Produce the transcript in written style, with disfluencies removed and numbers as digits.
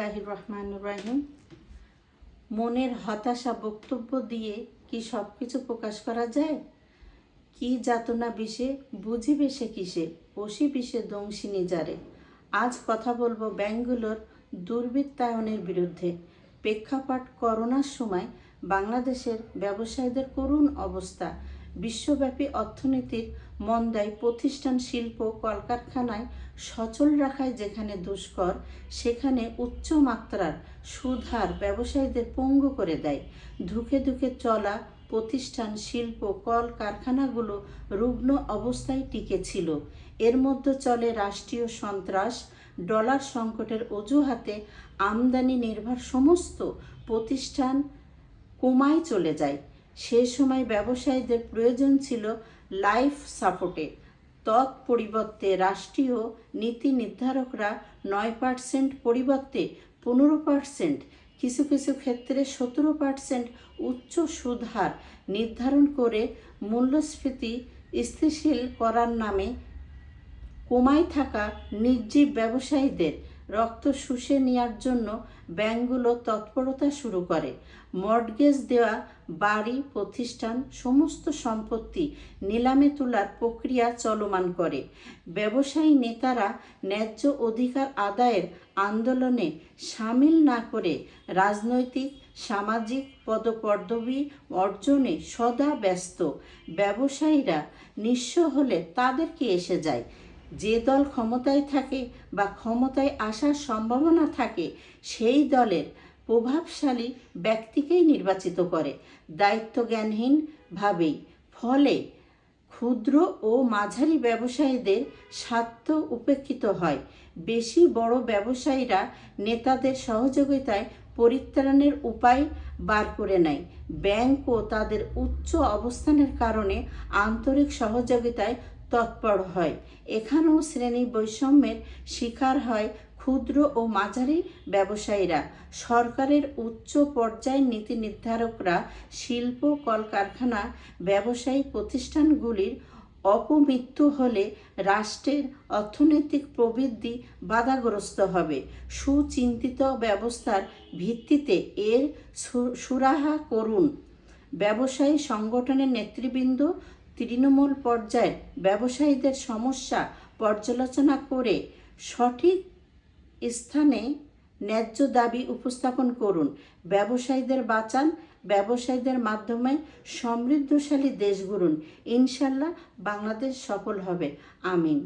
রহমানুর রহিম। মনের হতাশা বক্তব্য দিয়ে কি সব কিছু প্রকাশ করা যায়? কি যাতনা বিষে বুঝিবে সে কিসে, পশি বিষে দংশিনী যারে। আজ কথা বলবো ব্যাংকগুলোর দুর্বৃত্তায়নের বিরুদ্ধে। প্রেক্ষাপট করোনার সময় বাংলাদেশের ব্যবসায়ীদের করুণ অবস্থা। বিশ্বব্যাপী অর্থনীতির মন্দায় প্রতিষ্ঠান, শিল্প, কলকারখানায় সচল রাখায় যেখানে দুষ্কর, সেখানে উচ্চমাত্রার সুদহার ব্যবসায়ীদের পঙ্গু করে দেয়। ধুকে ধুকে চলা প্রতিষ্ঠান, শিল্প, কলকারখানাগুলো রুগ্ন অবস্থায় টিকে ছিল। এর মধ্যে চলে রাষ্ট্রীয় সন্ত্রাস। ডলার সংকটের অজুহাতে আমদানি নির্ভর সমস্ত প্রতিষ্ঠান কোমায় চলে যায়। সে সময় ব্যবসায়ীদের প্রয়োজন ছিল লাইফ সাপোর্টে। তৎপরিবর্তে রাষ্ট্রীয় নীতি নির্ধারকরা 9% পরিবর্তে 15%, কিছু কিছু ক্ষেত্রে 17% উচ্চ সুদহার নির্ধারণ করে মূল্যস্ফীতি স্থিতিশীল করার নামে কোমায় থাকা নির্জীব ব্যবসায়ীদের রক্ত শুষে নেওয়ার জন্য ব্যাংকগুলো তৎপরতা শুরু করে। মর্টগেজ দেওয়া বাড়ি, প্রতিষ্ঠান, সমস্ত সম্পত্তি নিলামে তোলার প্রক্রিয়া চলমান করে। ব্যবসায়ী নেতারা ন্যায্য অধিকার আদায়ের আন্দোলনে সামিল না করে রাজনৈতিক, সামাজিক পদপদবি অর্জনে সদা ব্যস্ত। ব্যবসায়ীরা নিঃস্ব হলে তাদের কি এসে যায়? যে দল ক্ষমতায় থাকে বা ক্ষমতায় আসার সম্ভাবনা থাকে, সেই দলের প্রভাবশালী ব্যক্তিকেই নির্বাচিত করে দায়িত্বজ্ঞানহীনভাবেই। ফলে ক্ষুদ্র ও মাঝারি ব্যবসায়ীদের স্বার্থ উপেক্ষিত হয়। বেশি বড় ব্যবসায়ীরা নেতাদের সহযোগিতায় পরিত্রাণের উপায় বার করে নেয়। ব্যাংকও তাদের উচ্চ অবস্থানের কারণে আন্তরিক সহযোগিতায় তৎপর হয়। এখানেও শ্রেণী বৈষম্যের শিকার হয় ক্ষুদ্র ও মাঝারি ব্যবসায়ীরা। সরকারের উচ্চ পর্যায়ের নীতি নির্ধারকরা শিল্প, কলকারখানা, ব্যবসায়ী প্রতিষ্ঠানগুলির অপমৃত্যু হলে রাষ্ট্রের অর্থনৈতিক প্রবৃদ্ধি বাধাগ্রস্ত হবে। সুচিন্তিত ব্যবস্থার ভিত্তিতে এর সুরাহা করুন। ব্যবসায়ী সংগঠনের নেতৃবৃন্দ তৃণমূল পর্যায়ের ব্যবসায়ীদের সমস্যা পর্যালোচনা করে সঠিক স্থানে ন্যায্য দাবি উপস্থাপন করুন। ব্যবসায়ীদের বাঁচান, ব্যবসায়ীদের মাধ্যমে সমৃদ্ধশালী দেশ গড়ুন। ইনশাল্লাহ বাংলাদেশ সফল হবে। আমিন।